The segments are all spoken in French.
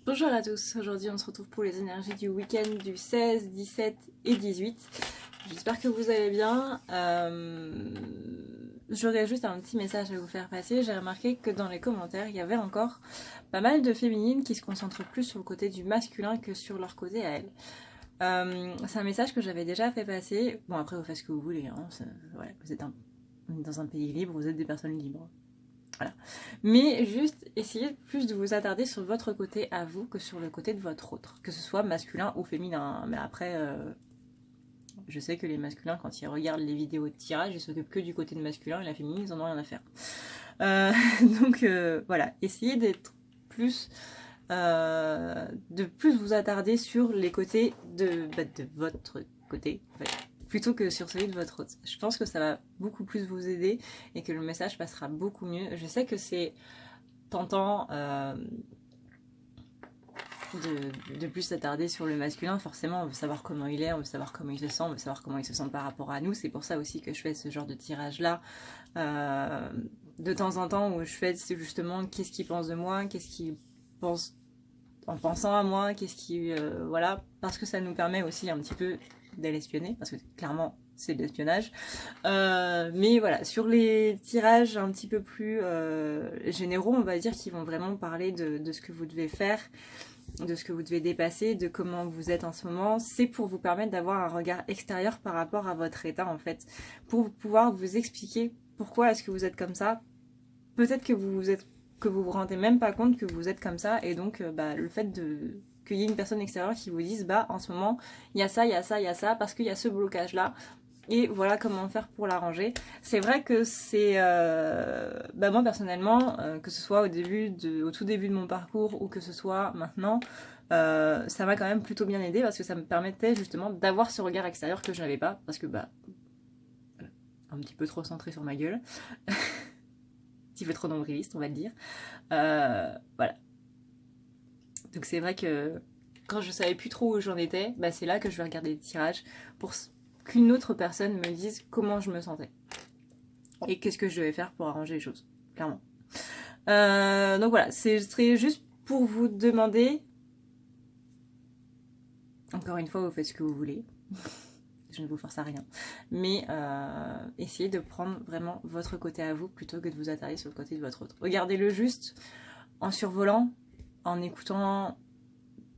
Bonjour à tous, aujourd'hui on se retrouve pour les énergies du week-end du 16, 17 et 18. J'espère que vous allez bien. J'aurais juste un petit message à vous faire passer. J'ai remarqué que dans les commentaires, il y avait encore pas mal de féminines qui se concentrent plus sur le côté du masculin que sur leur côté à elles. C'est un message que j'avais déjà fait passer. Bon, après vous faites ce que vous voulez, hein. Ouais, vous êtes dans un pays libre, vous êtes des personnes libres. Voilà. Mais juste essayez plus de vous attarder sur votre côté à vous que sur le côté de votre autre, que ce soit masculin ou féminin. Mais après, je sais que les masculins, quand ils regardent les vidéos de tirage, ils s'occupent que du côté de masculin et la féminine, ils en ont rien à faire. Donc voilà, essayez d'être plus, de plus vous attarder sur les côtés de votre côté, en fait, plutôt que sur celui de votre autre. Je pense que ça va beaucoup plus vous aider et que le message passera beaucoup mieux. Je sais que c'est tentant de plus s'attarder sur le masculin. Forcément, on veut savoir comment il est, on veut savoir comment il se sent, on veut savoir comment il se sent par rapport à nous. C'est pour ça aussi que je fais ce genre de tirage-là. De temps en temps, où je fais justement qu'est-ce qu'il pense de moi, qu'est-ce qu'il pense en pensant à moi, qu'est-ce qui... voilà, parce que ça nous permet aussi un petit peu d'aller espionner, parce que clairement, c'est de l'espionnage. Mais voilà, sur les tirages un petit peu plus généraux, on va dire, qui vont vraiment parler de ce que vous devez faire, de ce que vous devez dépasser, de comment vous êtes en ce moment, c'est pour vous permettre d'avoir un regard extérieur par rapport à votre état en fait, pour pouvoir vous expliquer pourquoi est-ce que vous êtes comme ça. Peut-être que vous rendez même pas compte que vous êtes comme ça, et donc le fait de qu'il y ait une personne extérieure qui vous dise bah en ce moment il y a ça, il y a ça, il y a ça, parce qu'il y a ce blocage là, et voilà comment faire pour l'arranger. C'est vrai que c'est moi personnellement, que ce soit au tout début de mon parcours ou que ce soit maintenant, ça m'a quand même plutôt bien aidé parce que ça me permettait justement d'avoir ce regard extérieur que je n'avais pas, parce que un petit peu trop centré sur ma gueule, un petit peu trop nombriliste on va le dire. Voilà. Donc c'est vrai que quand je savais plus trop où j'en étais, c'est là que je vais regarder les tirages pour qu'une autre personne me dise comment je me sentais et qu'est-ce que je devais faire pour arranger les choses, clairement. Donc voilà, ce serait juste pour vous demander, encore une fois, vous faites ce que vous voulez, je ne vous force à rien, mais essayez de prendre vraiment votre côté à vous plutôt que de vous attarder sur le côté de votre autre. Regardez-le juste en survolant, en écoutant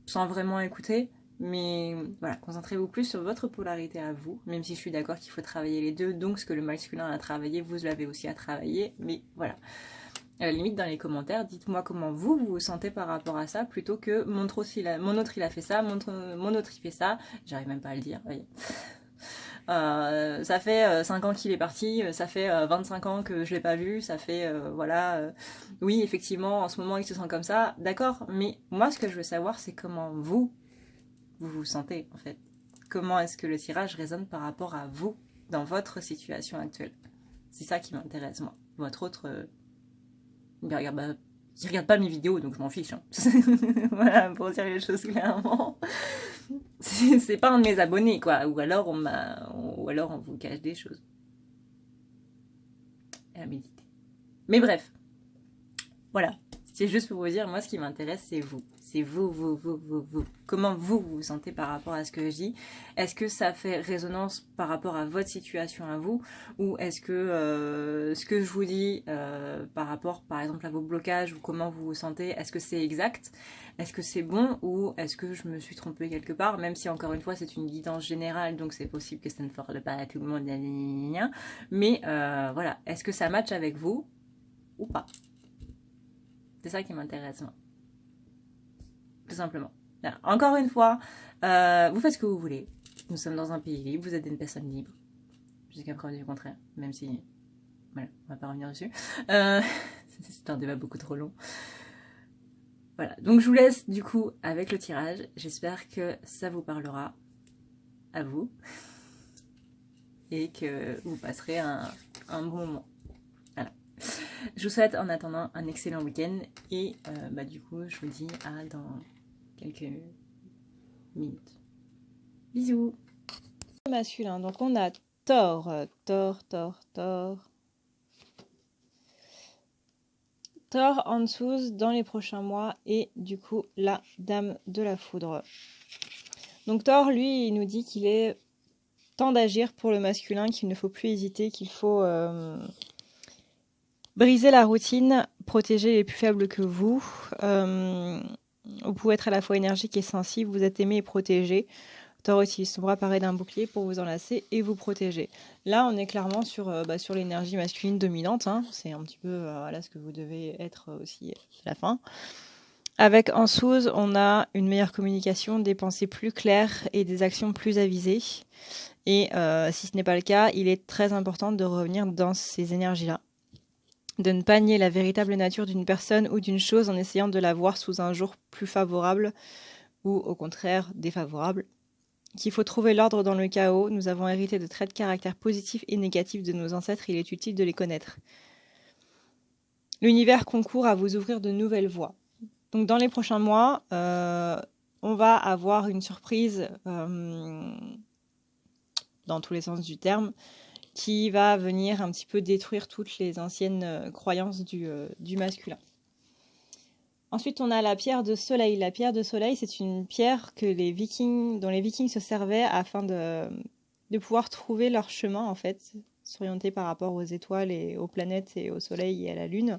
sans vraiment écouter, mais voilà, concentrez-vous plus sur votre polarité à vous, même si je suis d'accord qu'il faut travailler les deux, donc ce que le masculin a travaillé, vous l'avez aussi à travailler, mais voilà. À la limite, dans les commentaires, dites-moi comment vous vous sentez par rapport à ça, plutôt que mon autre il a fait ça, mon autre il fait ça, j'arrive même pas à le dire, voyez. Ça fait 5 ans qu'il est parti, ça fait 25 ans que je l'ai pas vu, ça fait voilà. Oui, effectivement, en ce moment il se sent comme ça, d'accord, mais moi ce que je veux savoir c'est comment vous vous sentez en fait. Comment est-ce que le tirage résonne par rapport à vous dans votre situation actuelle. C'est ça qui m'intéresse moi. Votre autre, il regarde pas mes vidéos donc je m'en fiche. Hein. Voilà, pour dire les choses clairement. C'est pas un de mes abonnés quoi, ou alors on vous cache des choses. Et à méditer. Mais bref, voilà. C'est juste pour vous dire, moi ce qui m'intéresse c'est vous. C'est vous. Comment vous vous sentez par rapport à ce que je dis? Est-ce que ça fait résonance par rapport à votre situation à vous? Ou est-ce que ce que je vous dis par rapport par exemple à vos blocages ou comment vous vous sentez, est-ce que c'est exact? Est-ce que c'est bon ou est-ce que je me suis trompée quelque part? Même si encore une fois c'est une guidance générale donc c'est possible que ça ne parle pas à tout le monde. Mais voilà, est-ce que ça matche avec vous ou pas? C'est ça qui m'intéresse moi. Tout simplement. Alors, encore une fois, vous faites ce que vous voulez. Nous sommes dans un pays libre, vous êtes une personne libre. Jusqu'à preuve du contraire, même si... Voilà, on va pas revenir dessus. C'est un débat beaucoup trop long. Voilà, donc je vous laisse du coup avec le tirage. J'espère que ça vous parlera à vous. Et que vous passerez un bon moment. Voilà. Je vous souhaite en attendant un excellent week-end. Et du coup, je vous dis à dans quelques minutes. Bisous. Masculin, donc on a Thor. Thor Ansuz dans les prochains mois et du coup la Dame de la Foudre. Donc Thor, lui, il nous dit qu'il est temps d'agir pour le masculin, qu'il ne faut plus hésiter, qu'il faut briser la routine, protéger les plus faibles que vous. Vous pouvez être à la fois énergique et sensible, vous êtes aimé et protégé. Thor utilise son bras paré d'un bouclier pour vous enlacer et vous protéger. Là, on est clairement sur l'énergie masculine dominante. Hein. C'est un petit peu ce que vous devez être aussi à la fin. Avec Ansuz, on a une meilleure communication, des pensées plus claires et des actions plus avisées. Et si ce n'est pas le cas, il est très important de revenir dans ces énergies-là. De ne pas nier la véritable nature d'une personne ou d'une chose en essayant de la voir sous un jour plus favorable ou au contraire défavorable. Qu'il faut trouver l'ordre dans le chaos. Nous avons hérité de traits de caractère positifs et négatifs de nos ancêtres et il est utile de les connaître. L'univers concourt à vous ouvrir de nouvelles voies. Donc dans les prochains mois, on va avoir une surprise dans tous les sens du terme qui va venir un petit peu détruire toutes les anciennes croyances du masculin. Ensuite, on a la pierre de soleil. La pierre de soleil, c'est une pierre dont les Vikings se servaient afin de pouvoir trouver leur chemin, en fait, s'orienter par rapport aux étoiles et aux planètes et au soleil et à la lune.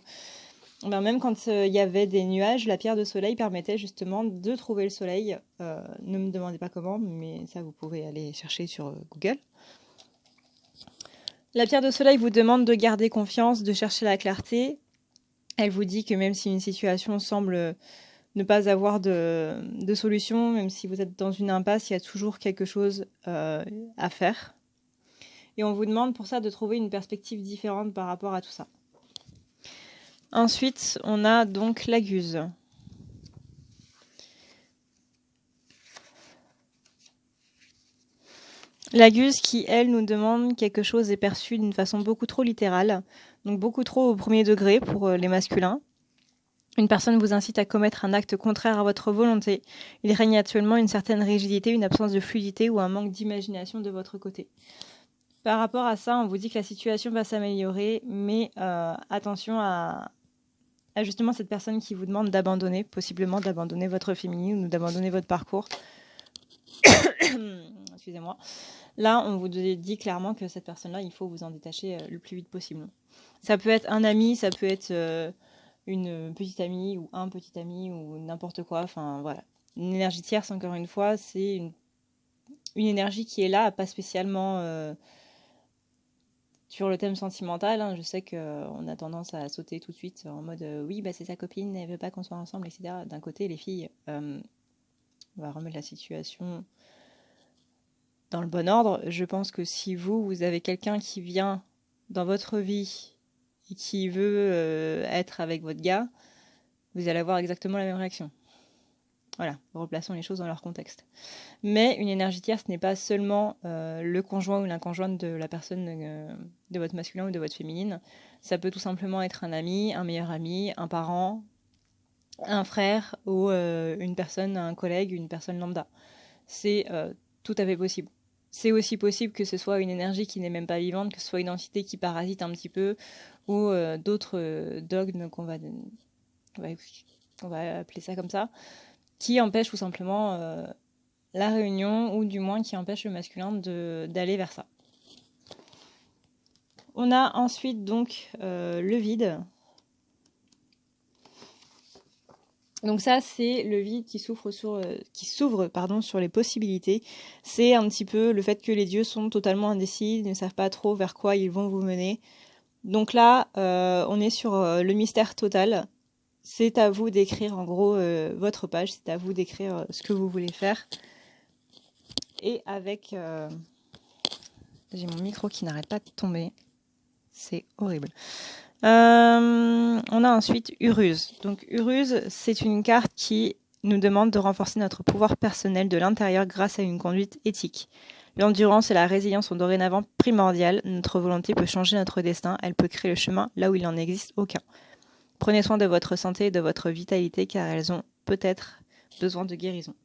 Même quand il y avait des nuages, la pierre de soleil permettait justement de trouver le soleil. Ne me demandez pas comment, mais ça, vous pouvez aller chercher sur Google. La pierre de soleil vous demande de garder confiance, de chercher la clarté. Elle vous dit que même si une situation semble ne pas avoir de solution, même si vous êtes dans une impasse, il y a toujours quelque chose à faire. Et on vous demande pour ça de trouver une perspective différente par rapport à tout ça. Ensuite, on a donc la Guse. La Guse qui, elle, nous demande quelque chose est perçu d'une façon beaucoup trop littérale, donc beaucoup trop au premier degré pour les masculins. Une personne vous incite à commettre un acte contraire à votre volonté. Il règne actuellement une certaine rigidité, une absence de fluidité ou un manque d'imagination de votre côté. Par rapport à ça, on vous dit que la situation va s'améliorer, mais attention à justement cette personne qui vous demande d'abandonner, possiblement d'abandonner votre féminine ou d'abandonner votre parcours. Excusez-moi. Là, on vous dit clairement que cette personne-là, il faut vous en détacher le plus vite possible. Ça peut être un ami, ça peut être une petite amie ou un petit ami ou n'importe quoi. Enfin, voilà. Une énergie tierce, encore une fois, c'est une énergie qui est là, pas spécialement sur le thème sentimental. Hein. Je sais qu'on a tendance à sauter tout de suite en mode oui, c'est sa copine, elle veut pas qu'on soit ensemble, etc. D'un côté, les filles, on va remettre la situation dans le bon ordre. Je pense que si vous avez quelqu'un qui vient dans votre vie et qui veut être avec votre gars, vous allez avoir exactement la même réaction. Voilà, replaçons les choses dans leur contexte. Mais une énergie tierce n'est pas seulement le conjoint ou l'inconjointe de la personne de votre masculin ou de votre féminine. Ça peut tout simplement être un ami, un meilleur ami, un parent, un frère ou une personne, un collègue, une personne lambda. C'est tout à fait possible. C'est aussi possible que ce soit une énergie qui n'est même pas vivante, que ce soit une entité qui parasite un petit peu, ou d'autres dogmes qu'on va appeler ça comme ça, qui empêchent tout simplement la réunion, ou du moins qui empêchent le masculin d'aller vers ça. On a ensuite donc le vide. Donc ça, c'est le vide qui s'ouvre sur les possibilités. C'est un petit peu le fait que les dieux sont totalement indécis, ils ne savent pas trop vers quoi ils vont vous mener. Donc là, on est sur le mystère total. C'est à vous d'écrire en gros votre page, c'est à vous d'écrire ce que vous voulez faire. Et avec... j'ai mon micro qui n'arrête pas de tomber. C'est horrible. On a ensuite Uruz. Donc Uruz, c'est une carte qui nous demande de renforcer notre pouvoir personnel de l'intérieur grâce à une conduite éthique. L'endurance et la résilience sont dorénavant primordiales. Notre volonté peut changer notre destin. Elle peut créer le chemin là où il n'en existe aucun. Prenez soin de votre santé et de votre vitalité car elles ont peut-être besoin de guérison.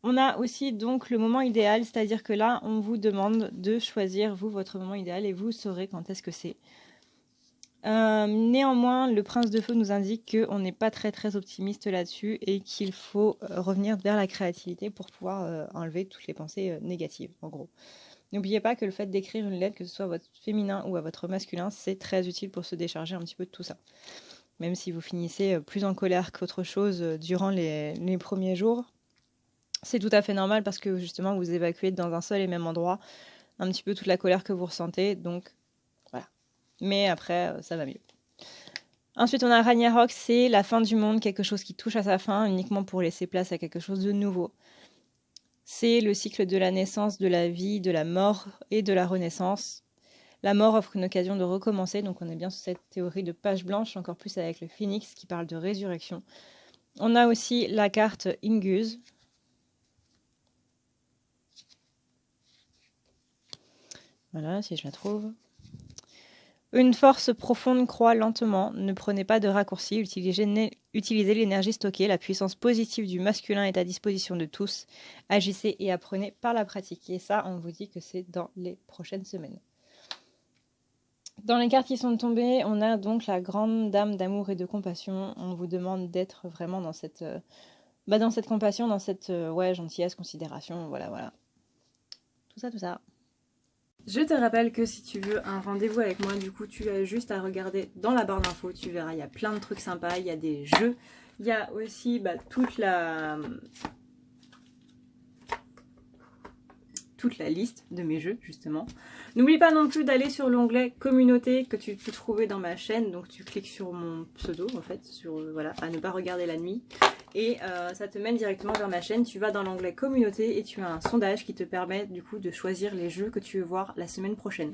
On a aussi donc le moment idéal, c'est-à-dire que là, on vous demande de choisir, vous, votre moment idéal et vous saurez quand est-ce que c'est. Néanmoins, le prince de feu nous indique qu'on n'est pas très très optimiste là-dessus et qu'il faut revenir vers la créativité pour pouvoir enlever toutes les pensées négatives, en gros. N'oubliez pas que le fait d'écrire une lettre, que ce soit à votre féminin ou à votre masculin, c'est très utile pour se décharger un petit peu de tout ça. Même si vous finissez plus en colère qu'autre chose durant les premiers jours, c'est tout à fait normal parce que justement vous évacuez dans un seul et même endroit un petit peu toute la colère que vous ressentez, donc voilà. Mais après, ça va mieux. Ensuite, on a Ragnarok, c'est la fin du monde, quelque chose qui touche à sa fin, uniquement pour laisser place à quelque chose de nouveau. C'est le cycle de la naissance, de la vie, de la mort et de la renaissance. La mort offre une occasion de recommencer, donc on est bien sur cette théorie de page blanche, encore plus avec le phénix qui parle de résurrection. On a aussi la carte Inguse. Voilà, si je la trouve. Une force profonde croît lentement, ne prenez pas de raccourcis, utilisez l'énergie stockée, la puissance positive du masculin est à disposition de tous, agissez et apprenez par la pratique. Et ça, on vous dit que c'est dans les prochaines semaines. Dans les cartes qui sont tombées, on a donc la grande dame d'amour et de compassion. On vous demande d'être vraiment dans cette compassion, dans cette gentillesse, considération, voilà. Tout ça. Je te rappelle que si tu veux un rendez-vous avec moi, du coup, tu as juste à regarder dans la barre d'infos. Tu verras, il y a plein de trucs sympas, il y a des jeux. Il y a aussi toute la liste de mes jeux, justement. N'oublie pas non plus d'aller sur l'onglet communauté que tu peux trouver dans ma chaîne. Donc tu cliques sur mon pseudo, en fait, sur voilà, à ne pas regarder la nuit. Et ça te mène directement vers ma chaîne. Tu vas dans l'onglet communauté et tu as un sondage qui te permet du coup de choisir les jeux que tu veux voir la semaine prochaine.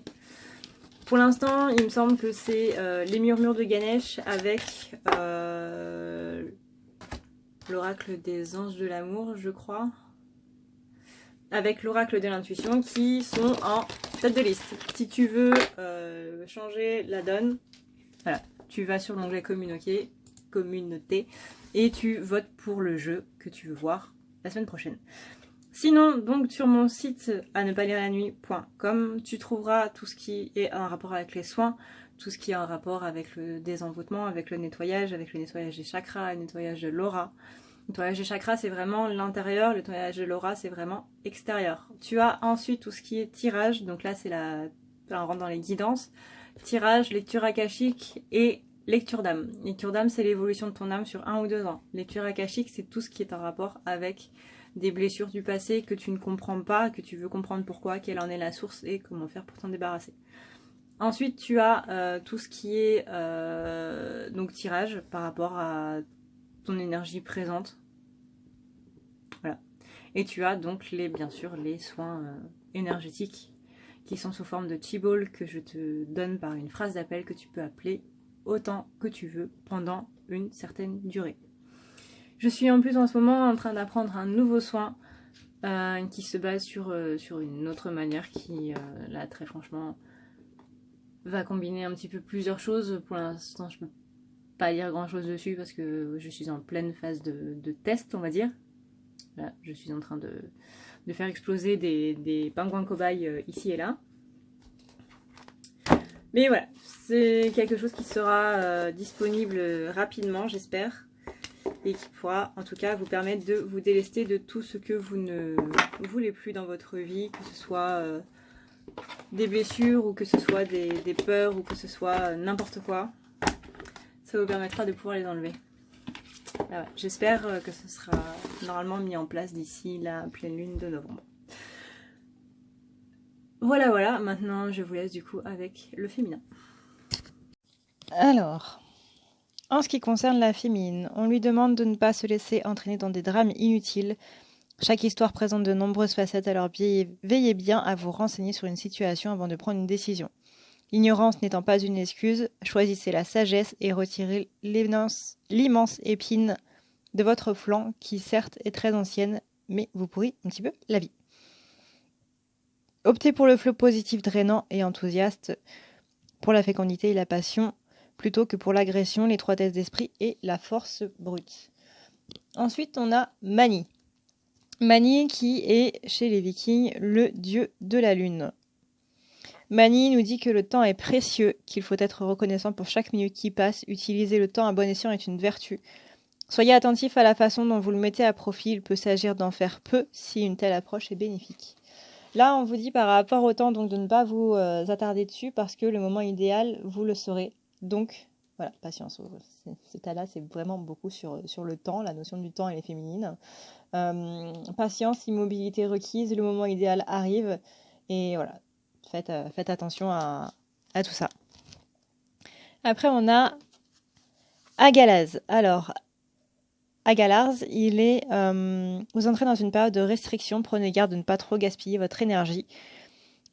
Pour l'instant, il me semble que c'est les murmures de Ganesh avec l'oracle des anges de l'amour, je crois. Avec l'oracle de l'intuition qui sont en tête de liste. Si tu veux changer la donne, voilà, tu vas sur l'onglet communauté et tu votes pour le jeu que tu veux voir la semaine prochaine. Sinon, donc sur mon site à ne pas lire la nuit.com, tu trouveras tout ce qui est en rapport avec les soins, tout ce qui est en rapport avec le désenvoûtement, avec le nettoyage des chakras, le nettoyage de l'aura. Le nettoyage des chakras, c'est vraiment l'intérieur, le nettoyage de l'aura, c'est vraiment extérieur. Tu as ensuite tout ce qui est tirage, donc là c'est on rentre dans les guidances, tirage, lecture akashique et lecture d'âme. Lecture d'âme, c'est l'évolution de ton âme sur 1 ou 2 ans. Lecture akashique, c'est tout ce qui est en rapport avec des blessures du passé que tu ne comprends pas, que tu veux comprendre pourquoi, quelle en est la source et comment faire pour t'en débarrasser. Ensuite, tu as tout ce qui est donc tirage par rapport à ton énergie présente. Voilà. Et tu as donc bien sûr les soins énergétiques qui sont sous forme de T-ball que je te donne par une phrase d'appel que tu peux appeler autant que tu veux pendant une certaine durée. Je suis en plus en ce moment en train d'apprendre un nouveau soin qui se base sur une autre manière qui, là, très franchement, va combiner un petit peu plusieurs choses. Pour l'instant, je peux pas dire grand chose dessus parce que je suis en pleine phase de test, on va dire. Là, je suis en train de faire exploser des pingouins cobayes ici et là. Mais voilà, c'est quelque chose qui sera disponible rapidement, j'espère. Et qui pourra en tout cas vous permettre de vous délester de tout ce que vous ne voulez plus dans votre vie, que ce soit des blessures ou que ce soit des peurs ou que ce soit n'importe quoi. Ça vous permettra de pouvoir les enlever. Voilà. J'espère que ce sera normalement mis en place d'ici la pleine lune de novembre. Voilà, maintenant je vous laisse du coup avec le féminin. Alors, en ce qui concerne la féminine, on lui demande de ne pas se laisser entraîner dans des drames inutiles. Chaque histoire présente de nombreuses facettes, alors veillez bien à vous renseigner sur une situation avant de prendre une décision. L'ignorance n'étant pas une excuse, choisissez la sagesse et retirez l'immense épine de votre flanc qui certes est très ancienne, mais vous pourrit un petit peu la vie. Optez pour le flot positif drainant et enthousiaste, pour la fécondité et la passion, plutôt que pour l'agression, l'étroitesse d'esprit et la force brute. Ensuite, on a Mani. Mani qui est, chez les Vikings, le dieu de la lune. Mani nous dit que le temps est précieux, qu'il faut être reconnaissant pour chaque minute qui passe. Utiliser le temps à bon escient est une vertu. Soyez attentif à la façon dont vous le mettez à profit. Il peut s'agir d'en faire peu si une telle approche est bénéfique. Là, on vous dit par rapport au temps donc de ne pas vous attarder dessus parce que le moment idéal, vous le saurez. Donc, voilà, patience. Cet état-là, c'est vraiment beaucoup sur le temps. La notion du temps, elle est féminine. Patience, immobilité requise. Le moment idéal arrive. Et voilà, faites attention à tout ça. Après, on a Agalaz. Alors, Agalaz, il est vous entrez dans une période de restriction, prenez garde de ne pas trop gaspiller votre énergie.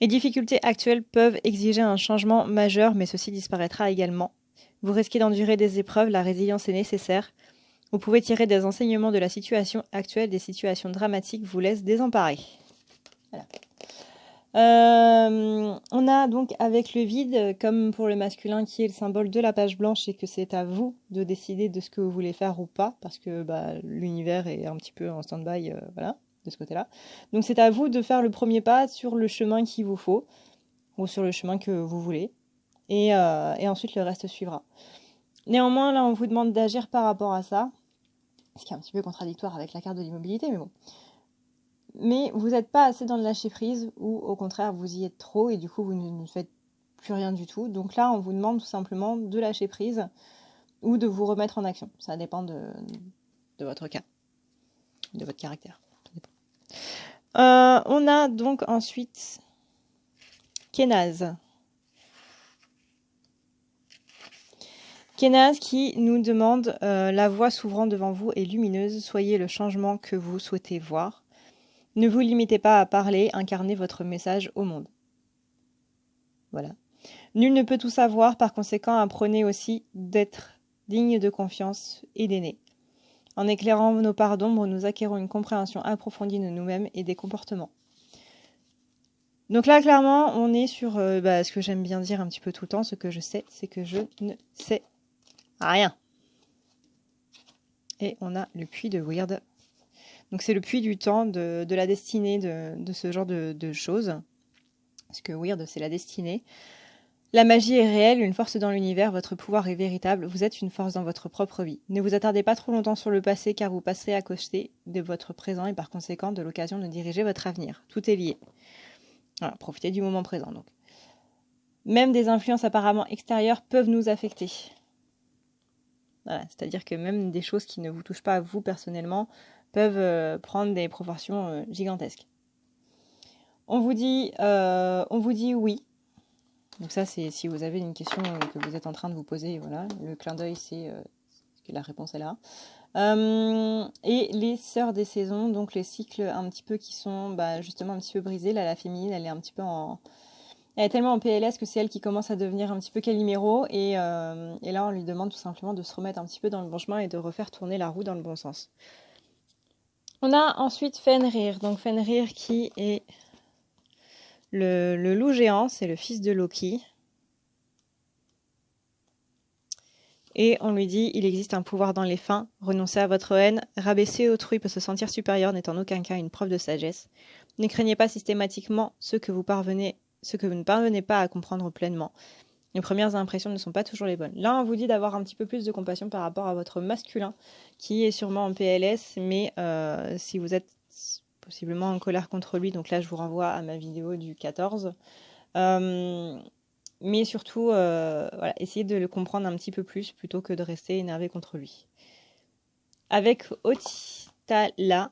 Les difficultés actuelles peuvent exiger un changement majeur, mais ceci disparaîtra également. Vous risquez d'endurer des épreuves, la résilience est nécessaire. Vous pouvez tirer des enseignements de la situation actuelle, des situations dramatiques vous laissent désemparés. Voilà. On a donc avec le vide, comme pour le masculin qui est le symbole de la page blanche, et que c'est à vous de décider de ce que vous voulez faire ou pas, parce que l'univers est un petit peu en stand-by, voilà, de ce côté-là. Donc c'est à vous de faire le premier pas sur le chemin qu'il vous faut, ou sur le chemin que vous voulez, et ensuite le reste suivra. Néanmoins, là on vous demande d'agir par rapport à ça, ce qui est un petit peu contradictoire avec la carte de l'immobilité, mais bon. Mais vous n'êtes pas assez dans le lâcher prise ou au contraire vous y êtes trop et du coup vous ne faites plus rien du tout. Donc là on vous demande tout simplement de lâcher prise ou de vous remettre en action. Ça dépend de votre cas, de votre caractère. On a donc ensuite Kenaz. Kenaz qui nous demande la voie s'ouvrant devant vous est lumineuse, soyez le changement que vous souhaitez voir. Ne vous limitez pas à parler, incarnez votre message au monde. Voilà. Nul ne peut tout savoir, par conséquent, apprenez aussi d'être digne de confiance et d'aimer. En éclairant nos parts d'ombre, nous acquérons une compréhension approfondie de nous-mêmes et des comportements. Donc là, clairement, on est sur ce que j'aime bien dire un petit peu tout le temps, ce que je sais, c'est que je ne sais rien. Et on a le puits de Weird. Donc c'est le puits du temps, de la destinée, de ce genre de choses. Parce que Weird, c'est la destinée. La magie est réelle, une force dans l'univers, votre pouvoir est véritable, vous êtes une force dans votre propre vie. Ne vous attardez pas trop longtemps sur le passé car vous passerez à côté de votre présent et par conséquent de l'occasion de diriger votre avenir. Tout est lié. Voilà, profitez du moment présent donc. Même des influences apparemment extérieures peuvent nous affecter. Voilà, c'est-à-dire que même des choses qui ne vous touchent pas à vous personnellement peuvent prendre des proportions gigantesques. On vous dit oui. Donc ça, c'est si vous avez une question que vous êtes en train de vous poser, voilà. Le clin d'œil, c'est que la réponse est là. Et les sœurs des saisons, donc les cycles un petit peu qui sont justement un petit peu brisés. Là, la féminine, elle est un petit peu elle est tellement en PLS que c'est elle qui commence à devenir un petit peu Calimero. Et là, on lui demande tout simplement de se remettre un petit peu dans le bon chemin et de refaire tourner la roue dans le bon sens. On a ensuite Fenrir. Donc Fenrir qui est le loup géant, c'est le fils de Loki. Et on lui dit, il existe un pouvoir dans les fins, renoncez à votre haine, rabaisser autrui peut se sentir supérieur n'est en aucun cas une preuve de sagesse. Ne craignez pas systématiquement ce que vous ne parvenez pas à comprendre pleinement. Les premières impressions ne sont pas toujours les bonnes. Là, on vous dit d'avoir un petit peu plus de compassion par rapport à votre masculin, qui est sûrement en PLS, mais si vous êtes possiblement en colère contre lui, donc là, je vous renvoie à ma vidéo du 14. Mais surtout, essayez de le comprendre un petit peu plus plutôt que de rester énervé contre lui. Avec Otitala,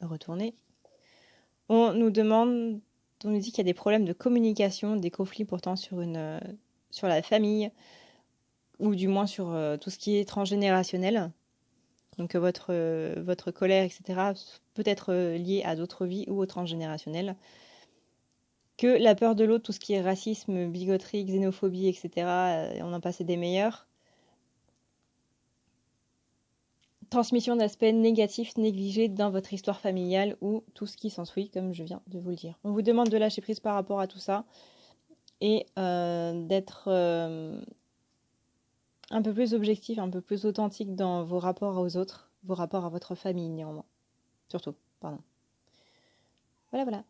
retournez, on nous dit qu'il y a des problèmes de communication, des conflits pourtant sur la famille, ou du moins sur tout ce qui est transgénérationnel. Donc votre colère, etc., peut être liée à d'autres vies ou au transgénérationnel. Que la peur de l'autre, tout ce qui est racisme, bigoterie, xénophobie, etc., on en passait des meilleurs. Transmission d'aspects négatifs négligés dans votre histoire familiale ou tout ce qui s'ensuit, comme je viens de vous le dire. On vous demande de lâcher prise par rapport à tout ça et d'être un peu plus objectif, un peu plus authentique dans vos rapports aux autres, vos rapports à votre famille néanmoins. Surtout, pardon. Voilà.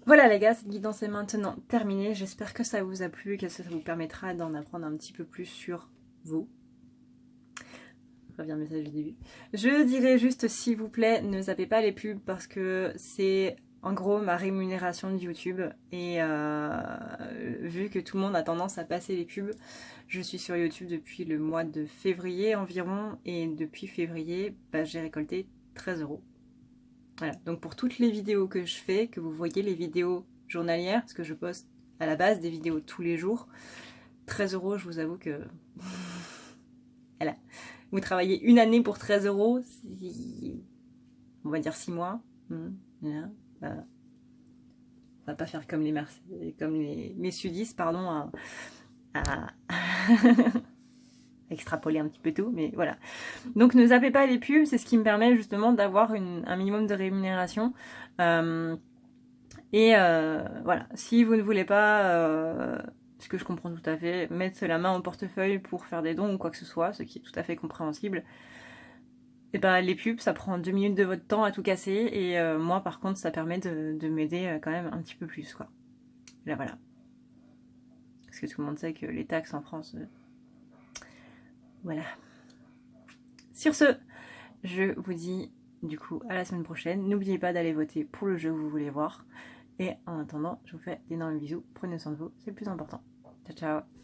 Voilà les gars, cette guidance est maintenant terminée. J'espère que ça vous a plu et que ça vous permettra d'en apprendre un petit peu plus sur vous. Je reviens au message du début. Je dirais juste, s'il vous plaît, ne zappez pas les pubs parce que c'est en gros ma rémunération de YouTube. Et vu que tout le monde a tendance à passer les pubs, je suis sur YouTube depuis le mois de février environ. Et depuis février, bah, j'ai récolté 13 €. Voilà, donc pour toutes les vidéos que je fais, que vous voyez les vidéos journalières, parce que je poste à la base des vidéos tous les jours, 13 €, je vous avoue que... voilà. Vous travaillez une année pour 13 €, on va dire 6 mois. Voilà. Bah, on va pas faire comme les sudistes, pardon, à extrapoler un petit peu tout, mais voilà. Donc ne zappez pas les pubs, c'est ce qui me permet justement d'avoir un minimum de rémunération. Voilà, si vous ne voulez pas, ce que je comprends tout à fait, mettre la main au portefeuille pour faire des dons ou quoi que ce soit, ce qui est tout à fait compréhensible, et ben les pubs, ça prend 2 minutes de votre temps à tout casser, et moi par contre ça permet de m'aider quand même un petit peu plus, quoi. Là voilà. Parce que tout le monde sait que les taxes en France... voilà. Sur ce, je vous dis du coup à la semaine prochaine. N'oubliez pas d'aller voter pour le jeu que vous voulez voir. Et en attendant, je vous fais d'énormes bisous. Prenez soin de vous, c'est le plus important. Ciao, ciao.